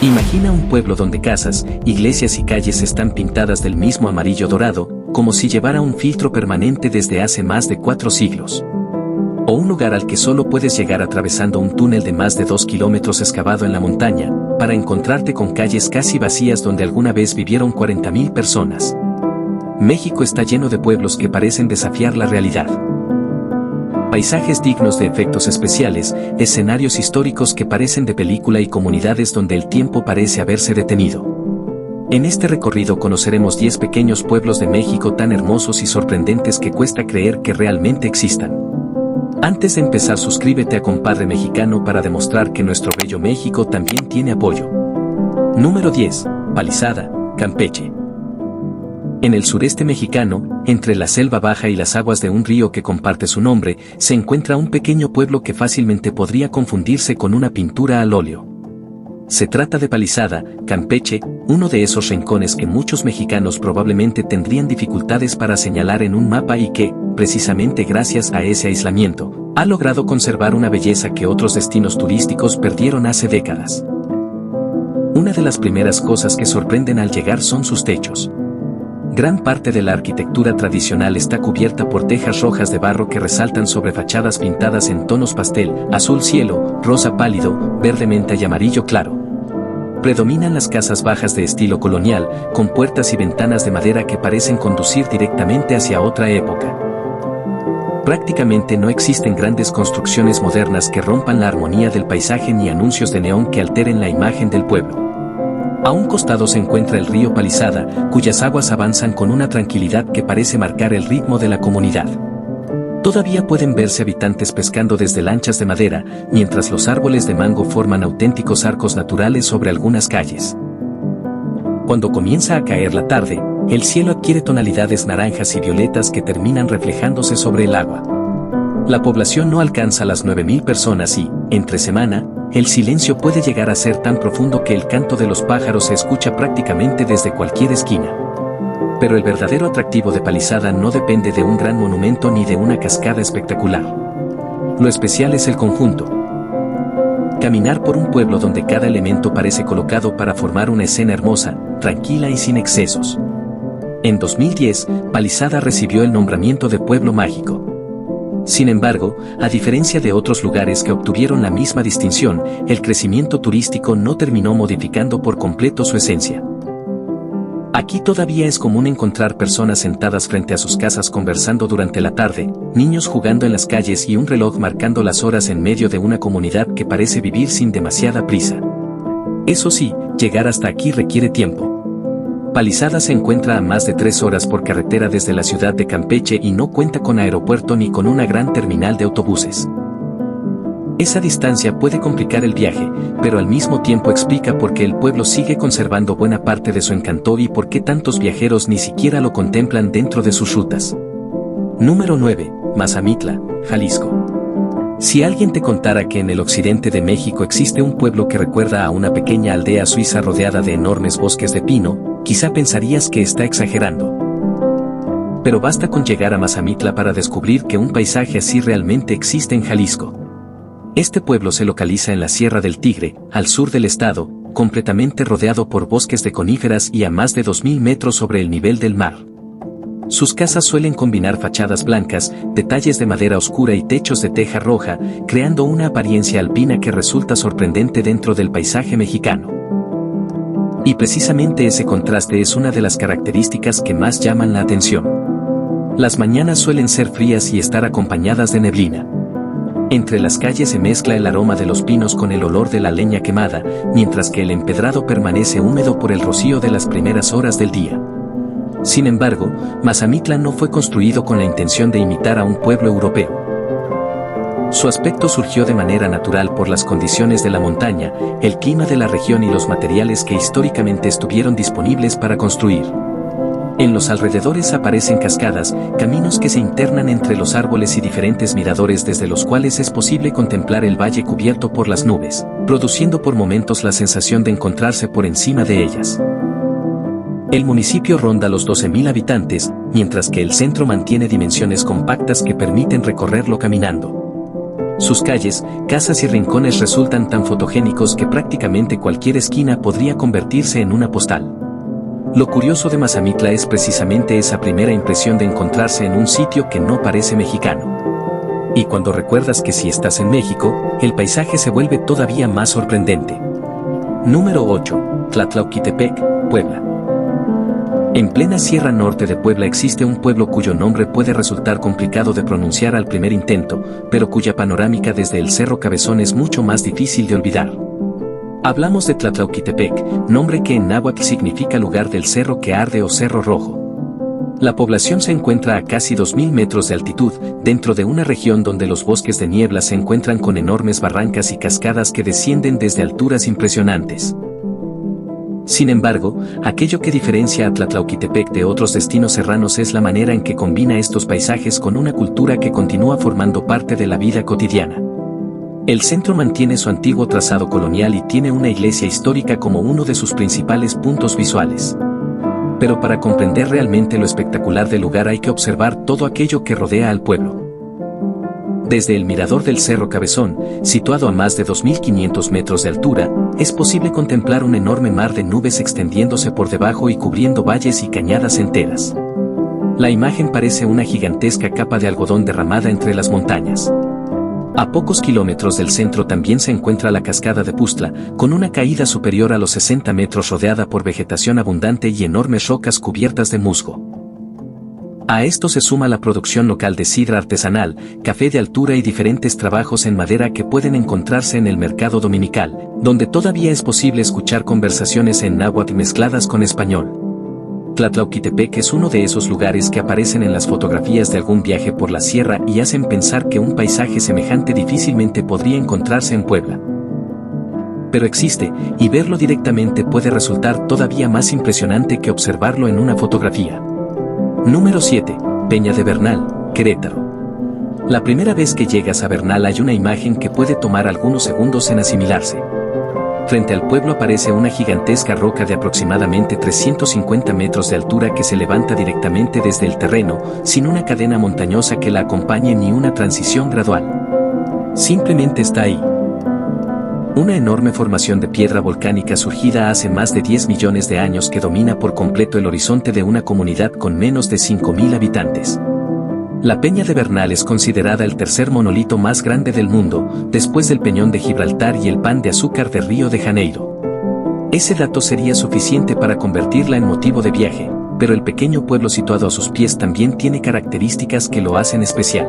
Imagina un pueblo donde casas, iglesias y calles están pintadas del mismo amarillo dorado, como si llevara un filtro permanente desde hace más de 4 siglos. O un lugar al que solo puedes llegar atravesando un túnel de más de 2 kilómetros excavado en la montaña, para encontrarte con calles casi vacías donde alguna vez vivieron 40.000 personas. México está lleno de pueblos que parecen desafiar la realidad. Paisajes dignos de efectos especiales, escenarios históricos que parecen de película y comunidades donde el tiempo parece haberse detenido. En este recorrido conoceremos 10 pequeños pueblos de México tan hermosos y sorprendentes que cuesta creer que realmente existan. Antes de empezar, suscríbete a Compadre Mexicano para demostrar que nuestro bello México también tiene apoyo. Número 10. Palizada, Campeche. En el sureste mexicano, entre la selva baja y las aguas de un río que comparte su nombre, se encuentra un pequeño pueblo que fácilmente podría confundirse con una pintura al óleo. Se trata de Palizada, Campeche, uno de esos rincones que muchos mexicanos probablemente tendrían dificultades para señalar en un mapa y que, precisamente gracias a ese aislamiento, ha logrado conservar una belleza que otros destinos turísticos perdieron hace décadas. Una de las primeras cosas que sorprenden al llegar son sus techos. Gran parte de la arquitectura tradicional está cubierta por tejas rojas de barro que resaltan sobre fachadas pintadas en tonos pastel, azul cielo, rosa pálido, verde menta y amarillo claro. Predominan las casas bajas de estilo colonial, con puertas y ventanas de madera que parecen conducir directamente hacia otra época. Prácticamente no existen grandes construcciones modernas que rompan la armonía del paisaje ni anuncios de neón que alteren la imagen del pueblo. A un costado se encuentra el río Palizada, cuyas aguas avanzan con una tranquilidad que parece marcar el ritmo de la comunidad. Todavía pueden verse habitantes pescando desde lanchas de madera, mientras los árboles de mango forman auténticos arcos naturales sobre algunas calles. Cuando comienza a caer la tarde, el cielo adquiere tonalidades naranjas y violetas que terminan reflejándose sobre el agua. La población no alcanza las 9.000 personas y, entre semana, el silencio puede llegar a ser tan profundo que el canto de los pájaros se escucha prácticamente desde cualquier esquina. Pero el verdadero atractivo de Palizada no depende de un gran monumento ni de una cascada espectacular. Lo especial es el conjunto. Caminar por un pueblo donde cada elemento parece colocado para formar una escena hermosa, tranquila y sin excesos. En 2010, Palizada recibió el nombramiento de Pueblo Mágico. Sin embargo, a diferencia de otros lugares que obtuvieron la misma distinción, el crecimiento turístico no terminó modificando por completo su esencia. Aquí todavía es común encontrar personas sentadas frente a sus casas conversando durante la tarde, niños jugando en las calles y un reloj marcando las horas en medio de una comunidad que parece vivir sin demasiada prisa. Eso sí, llegar hasta aquí requiere tiempo. Palizada se encuentra a más de 3 horas por carretera desde la ciudad de Campeche y no cuenta con aeropuerto ni con una gran terminal de autobuses. Esa distancia puede complicar el viaje, pero al mismo tiempo explica por qué el pueblo sigue conservando buena parte de su encanto y por qué tantos viajeros ni siquiera lo contemplan dentro de sus rutas. Número 9. Mazamitla, Jalisco. Si alguien te contara que en el occidente de México existe un pueblo que recuerda a una pequeña aldea suiza rodeada de enormes bosques de pino, quizá pensarías que está exagerando. Pero basta con llegar a Mazamitla para descubrir que un paisaje así realmente existe en Jalisco. Este pueblo se localiza en la Sierra del Tigre, al sur del estado, completamente rodeado por bosques de coníferas y a más de 2.000 metros sobre el nivel del mar. Sus casas suelen combinar fachadas blancas, detalles de madera oscura y techos de teja roja, creando una apariencia alpina que resulta sorprendente dentro del paisaje mexicano. Y precisamente ese contraste es una de las características que más llaman la atención. Las mañanas suelen ser frías y estar acompañadas de neblina. Entre las calles se mezcla el aroma de los pinos con el olor de la leña quemada, mientras que el empedrado permanece húmedo por el rocío de las primeras horas del día. Sin embargo, Mazamitla no fue construido con la intención de imitar a un pueblo europeo. Su aspecto surgió de manera natural por las condiciones de la montaña, el clima de la región y los materiales que históricamente estuvieron disponibles para construir. En los alrededores aparecen cascadas, caminos que se internan entre los árboles y diferentes miradores desde los cuales es posible contemplar el valle cubierto por las nubes, produciendo por momentos la sensación de encontrarse por encima de ellas. El municipio ronda los 12.000 habitantes, mientras que el centro mantiene dimensiones compactas que permiten recorrerlo caminando. Sus calles, casas y rincones resultan tan fotogénicos que prácticamente cualquier esquina podría convertirse en una postal. Lo curioso de Mazamitla es precisamente esa primera impresión de encontrarse en un sitio que no parece mexicano. Y cuando recuerdas que si estás en México, el paisaje se vuelve todavía más sorprendente. Número 8. Tlatlauquitepec, Puebla. En plena Sierra Norte de Puebla existe un pueblo cuyo nombre puede resultar complicado de pronunciar al primer intento, pero cuya panorámica desde el Cerro Cabezón es mucho más difícil de olvidar. Hablamos de Tlatlauquitepec, nombre que en náhuatl significa lugar del cerro que arde o cerro rojo. La población se encuentra a casi 2000 metros de altitud, dentro de una región donde los bosques de niebla se encuentran con enormes barrancas y cascadas que descienden desde alturas impresionantes. Sin embargo, aquello que diferencia a Tlatlauquitepec de otros destinos serranos es la manera en que combina estos paisajes con una cultura que continúa formando parte de la vida cotidiana. El centro mantiene su antiguo trazado colonial y tiene una iglesia histórica como uno de sus principales puntos visuales. Pero para comprender realmente lo espectacular del lugar hay que observar todo aquello que rodea al pueblo. Desde el mirador del Cerro Cabezón, situado a más de 2500 metros de altura, es posible contemplar un enorme mar de nubes extendiéndose por debajo y cubriendo valles y cañadas enteras. La imagen parece una gigantesca capa de algodón derramada entre las montañas. A pocos kilómetros del centro también se encuentra la cascada de Pustla, con una caída superior a los 60 metros rodeada por vegetación abundante y enormes rocas cubiertas de musgo. A esto se suma la producción local de sidra artesanal, café de altura y diferentes trabajos en madera que pueden encontrarse en el mercado dominical, donde todavía es posible escuchar conversaciones en náhuatl mezcladas con español. Tlatlauquitepec es uno de esos lugares que aparecen en las fotografías de algún viaje por la sierra y hacen pensar que un paisaje semejante difícilmente podría encontrarse en Puebla. Pero existe, y verlo directamente puede resultar todavía más impresionante que observarlo en una fotografía. Número 7. Peña de Bernal, Querétaro. La primera vez que llegas a Bernal hay una imagen que puede tomar algunos segundos en asimilarse. Frente al pueblo aparece una gigantesca roca de aproximadamente 350 metros de altura que se levanta directamente desde el terreno, sin una cadena montañosa que la acompañe ni una transición gradual. Simplemente está ahí. Una enorme formación de piedra volcánica surgida hace más de 10 millones de años que domina por completo el horizonte de una comunidad con menos de 5000 habitantes. La Peña de Bernal es considerada el tercer monolito más grande del mundo, después del Peñón de Gibraltar y el Pan de Azúcar de Río de Janeiro. Ese dato sería suficiente para convertirla en motivo de viaje, pero el pequeño pueblo situado a sus pies también tiene características que lo hacen especial.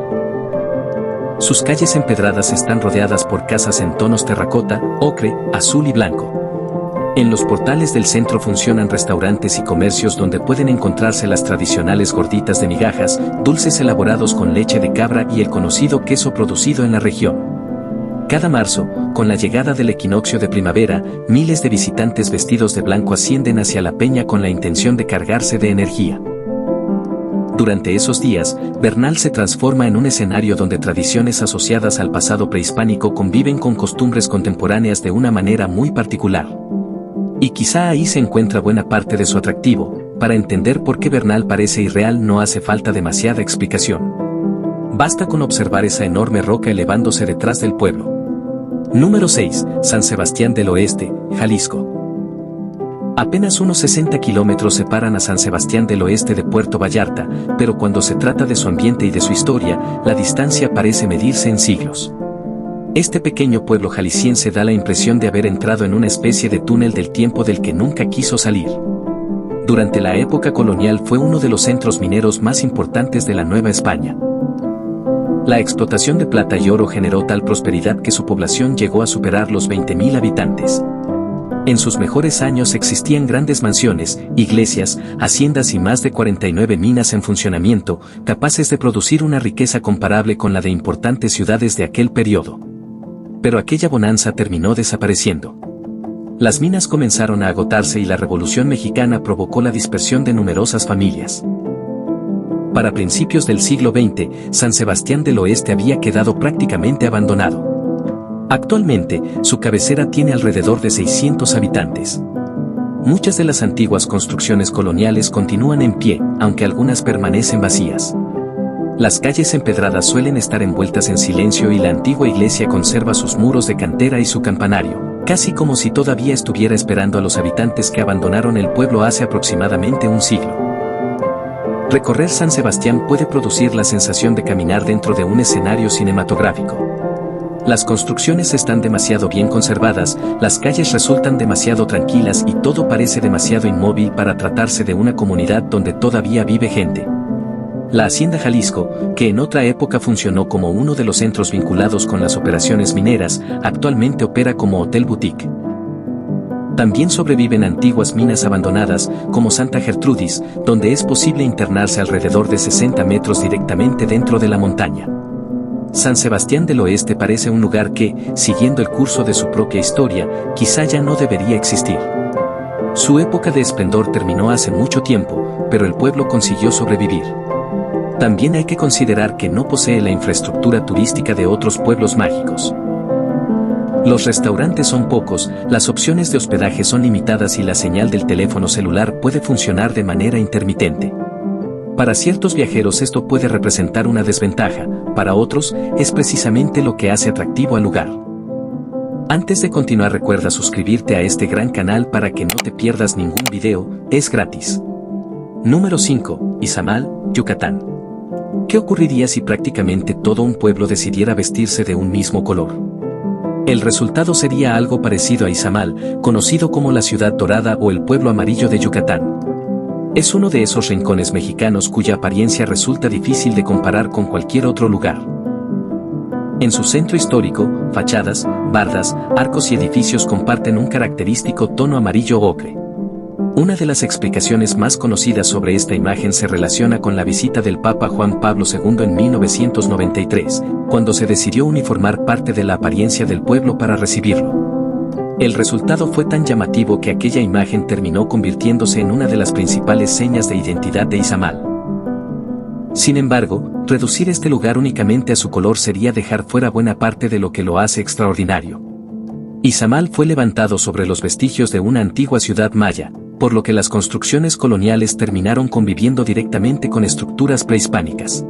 Sus calles empedradas están rodeadas por casas en tonos terracota, ocre, azul y blanco. En los portales del centro funcionan restaurantes y comercios donde pueden encontrarse las tradicionales gorditas de migajas, dulces elaborados con leche de cabra y el conocido queso producido en la región. Cada marzo, con la llegada del equinoccio de primavera, miles de visitantes vestidos de blanco ascienden hacia la peña con la intención de cargarse de energía. Durante esos días, Bernal se transforma en un escenario donde tradiciones asociadas al pasado prehispánico conviven con costumbres contemporáneas de una manera muy particular. Y quizá ahí se encuentra buena parte de su atractivo. Para entender por qué Bernal parece irreal no hace falta demasiada explicación. Basta con observar esa enorme roca elevándose detrás del pueblo. Número 6. San Sebastián del Oeste, Jalisco. Apenas unos 60 kilómetros separan a San Sebastián del Oeste de Puerto Vallarta, pero cuando se trata de su ambiente y de su historia, la distancia parece medirse en siglos. Este pequeño pueblo jalisciense da la impresión de haber entrado en una especie de túnel del tiempo del que nunca quiso salir. Durante la época colonial fue uno de los centros mineros más importantes de la Nueva España. La explotación de plata y oro generó tal prosperidad que su población llegó a superar los 20.000 habitantes. En sus mejores años existían grandes mansiones, iglesias, haciendas y más de 49 minas en funcionamiento, capaces de producir una riqueza comparable con la de importantes ciudades de aquel periodo. Pero aquella bonanza terminó desapareciendo. Las minas comenzaron a agotarse y la Revolución Mexicana provocó la dispersión de numerosas familias. Para principios del siglo XX, San Sebastián del Oeste había quedado prácticamente abandonado. Actualmente, su cabecera tiene alrededor de 600 habitantes. Muchas de las antiguas construcciones coloniales continúan en pie, aunque algunas permanecen vacías. Las calles empedradas suelen estar envueltas en silencio y la antigua iglesia conserva sus muros de cantera y su campanario, casi como si todavía estuviera esperando a los habitantes que abandonaron el pueblo hace aproximadamente un siglo. Recorrer San Sebastián puede producir la sensación de caminar dentro de un escenario cinematográfico. Las construcciones están demasiado bien conservadas, las calles resultan demasiado tranquilas y todo parece demasiado inmóvil para tratarse de una comunidad donde todavía vive gente. La Hacienda Jalisco, que en otra época funcionó como uno de los centros vinculados con las operaciones mineras, actualmente opera como hotel boutique. También sobreviven antiguas minas abandonadas, como Santa Gertrudis, donde es posible internarse alrededor de 60 metros directamente dentro de la montaña. San Sebastián del Oeste parece un lugar que, siguiendo el curso de su propia historia, quizá ya no debería existir. Su época de esplendor terminó hace mucho tiempo, pero el pueblo consiguió sobrevivir. También hay que considerar que no posee la infraestructura turística de otros pueblos mágicos. Los restaurantes son pocos, las opciones de hospedaje son limitadas y la señal del teléfono celular puede funcionar de manera intermitente. Para ciertos viajeros esto puede representar una desventaja, para otros es precisamente lo que hace atractivo al lugar. Antes de continuar, recuerda suscribirte a este gran canal para que no te pierdas ningún video, es gratis. Número 5. Izamal, Yucatán. ¿Qué ocurriría si prácticamente todo un pueblo decidiera vestirse de un mismo color? El resultado sería algo parecido a Izamal, conocido como la Ciudad Dorada o el Pueblo Amarillo de Yucatán. Es uno de esos rincones mexicanos cuya apariencia resulta difícil de comparar con cualquier otro lugar. En su centro histórico, fachadas, bardas, arcos y edificios comparten un característico tono amarillo ocre. Una de las explicaciones más conocidas sobre esta imagen se relaciona con la visita del Papa Juan Pablo II en 1993, cuando se decidió uniformar parte de la apariencia del pueblo para recibirlo. El resultado fue tan llamativo que aquella imagen terminó convirtiéndose en una de las principales señas de identidad de Izamal. Sin embargo, reducir este lugar únicamente a su color sería dejar fuera buena parte de lo que lo hace extraordinario. Izamal fue levantado sobre los vestigios de una antigua ciudad maya, por lo que las construcciones coloniales terminaron conviviendo directamente con estructuras prehispánicas.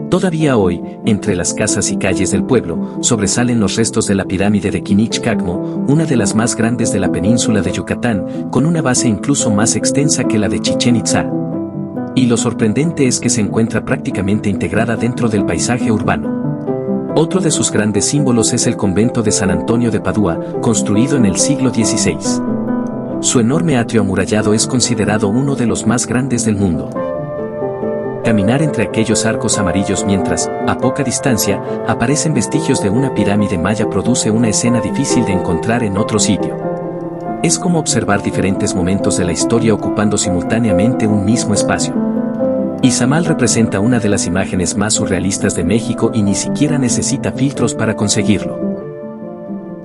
Todavía hoy, entre las casas y calles del pueblo, sobresalen los restos de la pirámide de Quinichcacmo, una de las más grandes de la península de Yucatán, con una base incluso más extensa que la de Chichén Itzá. Y lo sorprendente es que se encuentra prácticamente integrada dentro del paisaje urbano. Otro de sus grandes símbolos es el convento de San Antonio de Padua, construido en el siglo XVI. Su enorme atrio amurallado es considerado uno de los más grandes del mundo. Caminar entre aquellos arcos amarillos mientras, a poca distancia, aparecen vestigios de una pirámide maya produce una escena difícil de encontrar en otro sitio. Es como observar diferentes momentos de la historia ocupando simultáneamente un mismo espacio. Izamal representa una de las imágenes más surrealistas de México y ni siquiera necesita filtros para conseguirlo.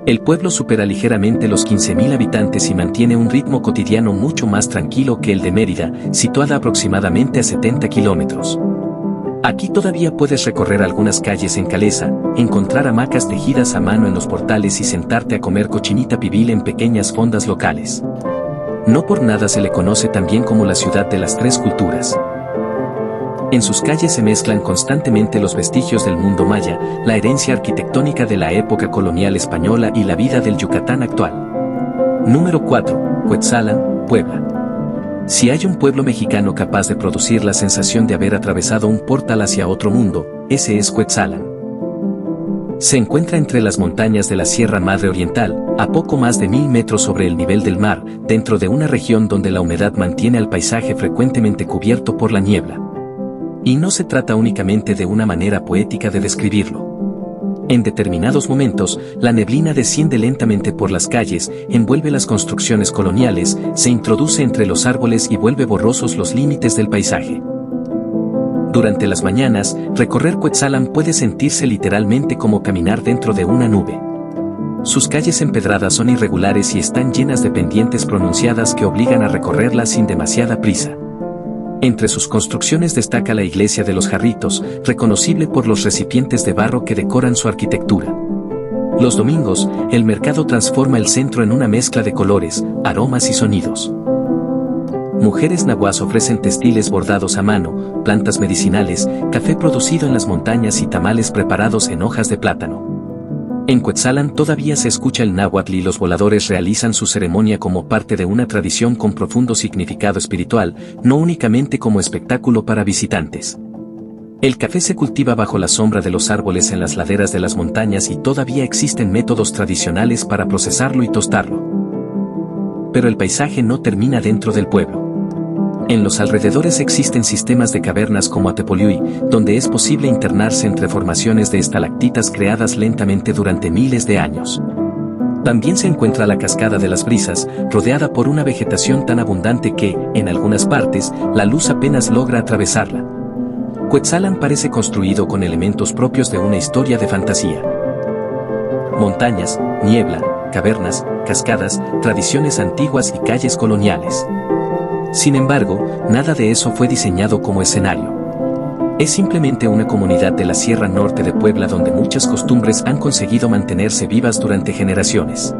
El pueblo supera ligeramente los 15.000 habitantes y mantiene un ritmo cotidiano mucho más tranquilo que el de Mérida, situada aproximadamente a 70 kilómetros. Aquí todavía puedes recorrer algunas calles en calesa, encontrar hamacas tejidas a mano en los portales y sentarte a comer cochinita pibil en pequeñas fondas locales. No por nada se le conoce también como la ciudad de las tres culturas. En sus calles se mezclan constantemente los vestigios del mundo maya, la herencia arquitectónica de la época colonial española y la vida del Yucatán actual. Número 4. Cuetzalan, Puebla. Si hay un pueblo mexicano capaz de producir la sensación de haber atravesado un portal hacia otro mundo, ese es Cuetzalan. Se encuentra entre las montañas de la Sierra Madre Oriental, a poco más de 1000 metros sobre el nivel del mar, dentro de una región donde la humedad mantiene al paisaje frecuentemente cubierto por la niebla. Y no se trata únicamente de una manera poética de describirlo. En determinados momentos, la neblina desciende lentamente por las calles, envuelve las construcciones coloniales, se introduce entre los árboles y vuelve borrosos los límites del paisaje. Durante las mañanas, recorrer Cuetzalan puede sentirse literalmente como caminar dentro de una nube. Sus calles empedradas son irregulares y están llenas de pendientes pronunciadas que obligan a recorrerlas sin demasiada prisa. Entre sus construcciones destaca la iglesia de los Jarritos, reconocible por los recipientes de barro que decoran su arquitectura. Los domingos, el mercado transforma el centro en una mezcla de colores, aromas y sonidos. mujeres nahuas ofrecen textiles bordados a mano, plantas medicinales, café producido en las montañas y tamales preparados en hojas de plátano. En Cuetzalan todavía se escucha el náhuatl y los voladores realizan su ceremonia como parte de una tradición con profundo significado espiritual, no únicamente como espectáculo para visitantes. El café se cultiva bajo la sombra de los árboles en las laderas de las montañas y todavía existen métodos tradicionales para procesarlo y tostarlo. Pero el paisaje no termina dentro del pueblo. En los alrededores existen sistemas de cavernas como Atepoliuy, donde es posible internarse entre formaciones de estalactitas creadas lentamente durante miles de años. También se encuentra la Cascada de las Brisas, rodeada por una vegetación tan abundante que, en algunas partes, la luz apenas logra atravesarla. Cuetzalan parece construido con elementos propios de una historia de fantasía. Montañas, niebla, cavernas, cascadas, tradiciones antiguas y calles coloniales. Sin embargo, nada de eso fue diseñado como escenario. Es simplemente una comunidad de la Sierra Norte de Puebla donde muchas costumbres han conseguido mantenerse vivas durante generaciones.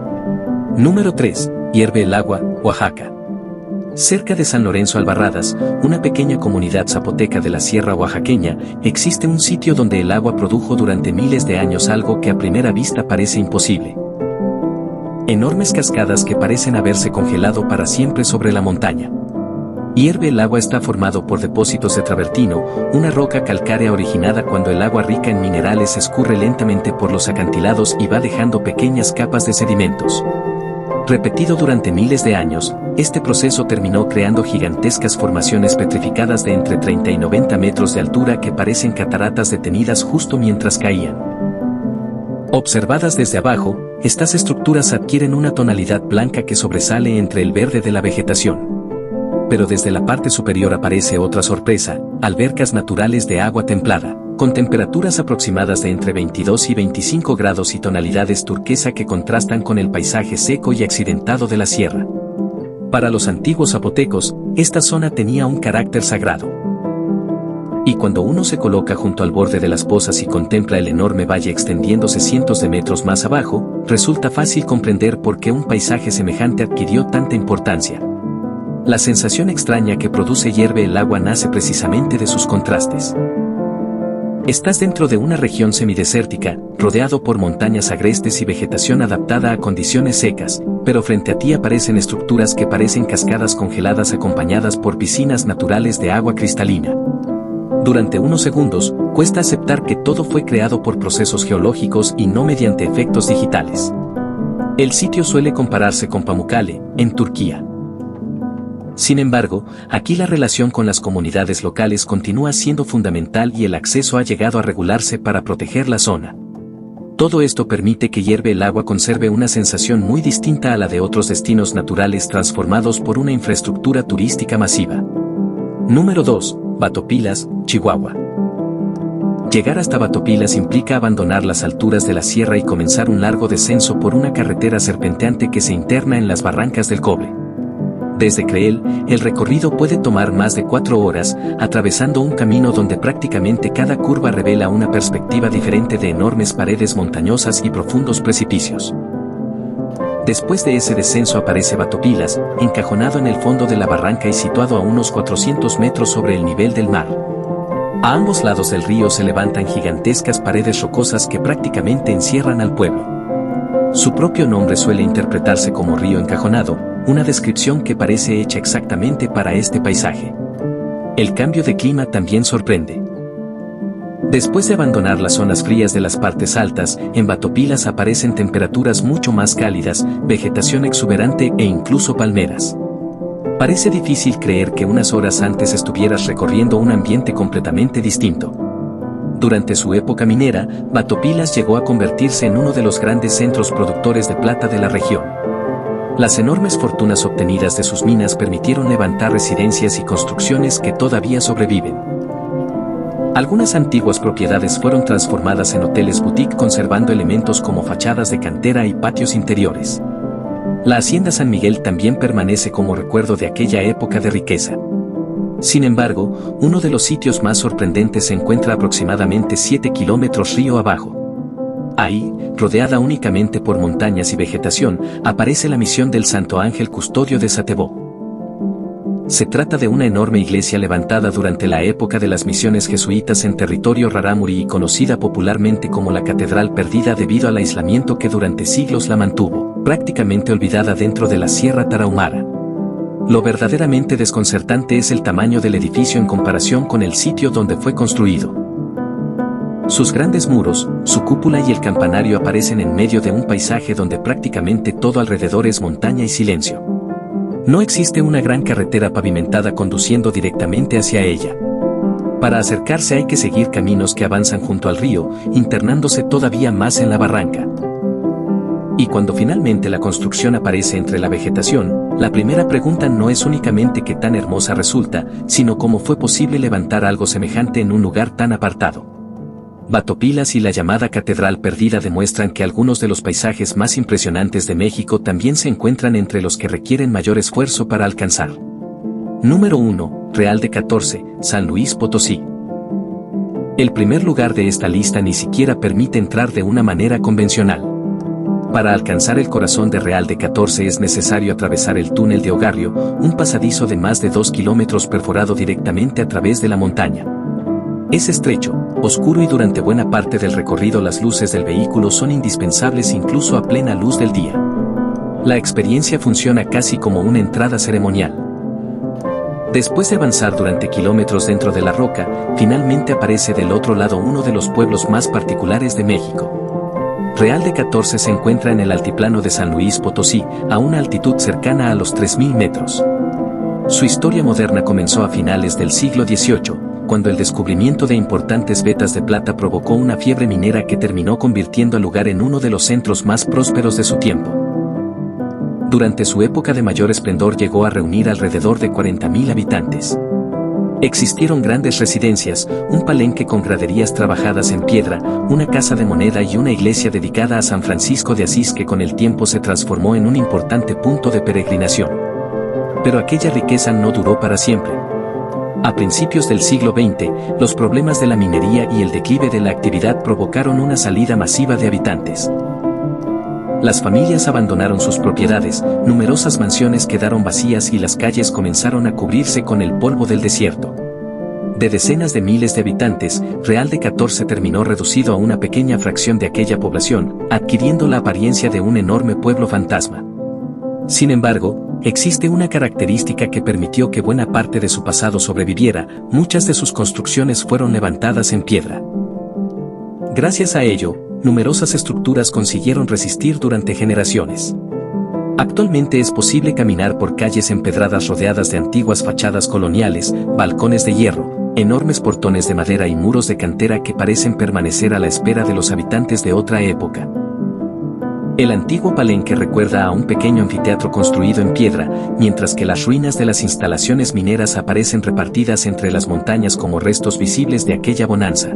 Número 3. Hierve el agua, Oaxaca. Cerca de San Lorenzo Albarradas, una pequeña comunidad zapoteca de la Sierra Oaxaqueña, existe un sitio donde el agua produjo durante miles de años algo que a primera vista parece imposible. Enormes cascadas que parecen haberse congelado para siempre sobre la montaña. Hierve el agua está formado por depósitos de travertino, una roca calcárea originada cuando el agua rica en minerales escurre lentamente por los acantilados y va dejando pequeñas capas de sedimentos. Repetido durante miles de años, este proceso terminó creando gigantescas formaciones petrificadas de entre 30 y 90 metros de altura que parecen cataratas detenidas justo mientras caían. Observadas desde abajo, estas estructuras adquieren una tonalidad blanca que sobresale entre el verde de la vegetación. Pero desde la parte superior aparece otra sorpresa, albercas naturales de agua templada, con temperaturas aproximadas de entre 22 y 25 grados y tonalidades turquesa que contrastan con el paisaje seco y accidentado de la sierra. Para los antiguos zapotecos, esta zona tenía un carácter sagrado. Y cuando uno se coloca junto al borde de las pozas y contempla el enorme valle extendiéndose cientos de metros más abajo, resulta fácil comprender por qué un paisaje semejante adquirió tanta importancia. La sensación extraña que produce hierve el agua nace precisamente de sus contrastes. Estás dentro de una región semidesértica, rodeado por montañas agrestes y vegetación adaptada a condiciones secas, pero frente a ti aparecen estructuras que parecen cascadas congeladas acompañadas por piscinas naturales de agua cristalina. Durante unos segundos, cuesta aceptar que todo fue creado por procesos geológicos y no mediante efectos digitales. El sitio suele compararse con Pamukkale, en Turquía. Sin embargo, aquí la relación con las comunidades locales continúa siendo fundamental y el acceso ha llegado a regularse para proteger la zona. Todo esto permite que hierve el agua conserve una sensación muy distinta a la de otros destinos naturales transformados por una infraestructura turística masiva. Número 2. Batopilas, Chihuahua. Llegar hasta Batopilas implica abandonar las alturas de la sierra y comenzar un largo descenso por una carretera serpenteante que se interna en las barrancas del Cobre. Desde Creel, el recorrido puede tomar más de 4 horas, atravesando un camino donde prácticamente cada curva revela una perspectiva diferente de enormes paredes montañosas y profundos precipicios. Después de ese descenso aparece Batopilas, encajonado en el fondo de la barranca y situado a unos 400 metros sobre el nivel del mar. A ambos lados del río se levantan gigantescas paredes rocosas que prácticamente encierran al pueblo. Su propio nombre suele interpretarse como río encajonado, una descripción que parece hecha exactamente para este paisaje. El cambio de clima también sorprende. Después de abandonar las zonas frías de las partes altas, en Batopilas aparecen temperaturas mucho más cálidas, vegetación exuberante e incluso palmeras. Parece difícil creer que unas horas antes estuvieras recorriendo un ambiente completamente distinto. Durante su época minera, Batopilas llegó a convertirse en uno de los grandes centros productores de plata de la región. Las enormes fortunas obtenidas de sus minas permitieron levantar residencias y construcciones que todavía sobreviven. Algunas antiguas propiedades fueron transformadas en hoteles boutique conservando elementos como fachadas de cantera y patios interiores. La Hacienda San Miguel también permanece como recuerdo de aquella época de riqueza. Sin embargo, uno de los sitios más sorprendentes se encuentra aproximadamente 7 kilómetros río abajo. Ahí, rodeada únicamente por montañas y vegetación, aparece la misión del Santo Ángel Custodio de Satebó. Se trata de una enorme iglesia levantada durante la época de las misiones jesuitas en territorio rarámuri y conocida popularmente como la Catedral Perdida debido al aislamiento que durante siglos la mantuvo, prácticamente olvidada dentro de la Sierra Tarahumara. Lo verdaderamente desconcertante es el tamaño del edificio en comparación con el sitio donde fue construido. Sus grandes muros, su cúpula y el campanario aparecen en medio de un paisaje donde prácticamente todo alrededor es montaña y silencio. No existe una gran carretera pavimentada conduciendo directamente hacia ella. Para acercarse hay que seguir caminos que avanzan junto al río, internándose todavía más en la barranca. Y cuando finalmente la construcción aparece entre la vegetación, la primera pregunta no es únicamente qué tan hermosa resulta, sino cómo fue posible levantar algo semejante en un lugar tan apartado. Batopilas y la llamada Catedral Perdida demuestran que algunos de los paisajes más impresionantes de México también se encuentran entre los que requieren mayor esfuerzo para alcanzar. Número 1. Real de 14, San Luis Potosí. El primer lugar de esta lista ni siquiera permite entrar de una manera convencional. Para alcanzar el corazón de Real de 14 es necesario atravesar el túnel de Ogarrio, un pasadizo de más de 2 kilómetros perforado directamente a través de la montaña. Es estrecho, oscuro y durante buena parte del recorrido las luces del vehículo son indispensables incluso a plena luz del día. La experiencia funciona casi como una entrada ceremonial. Después de avanzar durante kilómetros dentro de la roca, finalmente aparece del otro lado uno de los pueblos más particulares de México. Real de 14 se encuentra en el altiplano de San Luis Potosí, a una altitud cercana a los 3.000 metros. Su historia moderna comenzó a finales del siglo XVIII, cuando el descubrimiento de importantes vetas de plata provocó una fiebre minera que terminó convirtiendo al lugar en uno de los centros más prósperos de su tiempo. Durante su época de mayor esplendor llegó a reunir alrededor de 40.000 habitantes. Existieron grandes residencias, un palenque con graderías trabajadas en piedra, una casa de moneda y una iglesia dedicada a San Francisco de Asís que con el tiempo se transformó en un importante punto de peregrinación. Pero aquella riqueza no duró para siempre. A principios del siglo XX, los problemas de la minería y el declive de la actividad provocaron una salida masiva de habitantes. Las familias abandonaron sus propiedades, numerosas mansiones quedaron vacías y las calles comenzaron a cubrirse con el polvo del desierto. De decenas de miles de habitantes, Real de 14 terminó reducido a una pequeña fracción de aquella población, adquiriendo la apariencia de un enorme pueblo fantasma. Sin embargo, existe una característica que permitió que buena parte de su pasado sobreviviera: muchas de sus construcciones fueron levantadas en piedra. Gracias a ello, numerosas estructuras consiguieron resistir durante generaciones. Actualmente es posible caminar por calles empedradas rodeadas de antiguas fachadas coloniales, balcones de hierro, enormes portones de madera y muros de cantera que parecen permanecer a la espera de los habitantes de otra época. El antiguo palenque recuerda a un pequeño anfiteatro construido en piedra, mientras que las ruinas de las instalaciones mineras aparecen repartidas entre las montañas como restos visibles de aquella bonanza.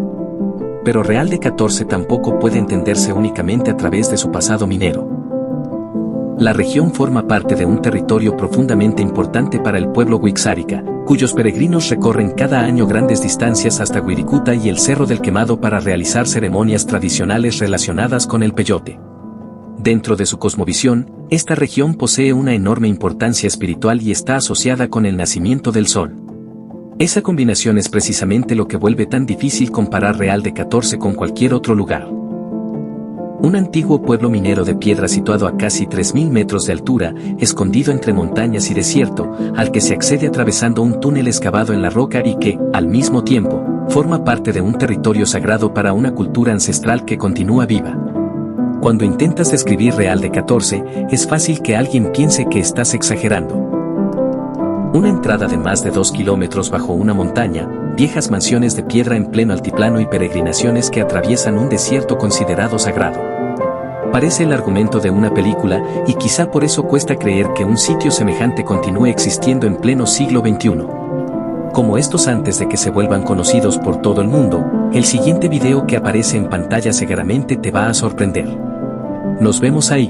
Pero Real de 14 tampoco puede entenderse únicamente a través de su pasado minero. La región forma parte de un territorio profundamente importante para el pueblo Wixárika, cuyos peregrinos recorren cada año grandes distancias hasta Wirikuta y el Cerro del Quemado para realizar ceremonias tradicionales relacionadas con el peyote. Dentro de su cosmovisión, esta región posee una enorme importancia espiritual y está asociada con el nacimiento del sol. Esa combinación es precisamente lo que vuelve tan difícil comparar Real de 14 con cualquier otro lugar. Un antiguo pueblo minero de piedra situado a casi 3.000 metros de altura, escondido entre montañas y desierto, al que se accede atravesando un túnel excavado en la roca y que, al mismo tiempo, forma parte de un territorio sagrado para una cultura ancestral que continúa viva. Cuando intentas describir Real de 14, es fácil que alguien piense que estás exagerando. Una entrada de más de 2 kilómetros bajo una montaña, viejas mansiones de piedra en pleno altiplano y peregrinaciones que atraviesan un desierto considerado sagrado. Parece el argumento de una película, y quizá por eso cuesta creer que un sitio semejante continúe existiendo en pleno siglo XXI. Como estos antes de que se vuelvan conocidos por todo el mundo, el siguiente video que aparece en pantalla seguramente te va a sorprender. Nos vemos ahí.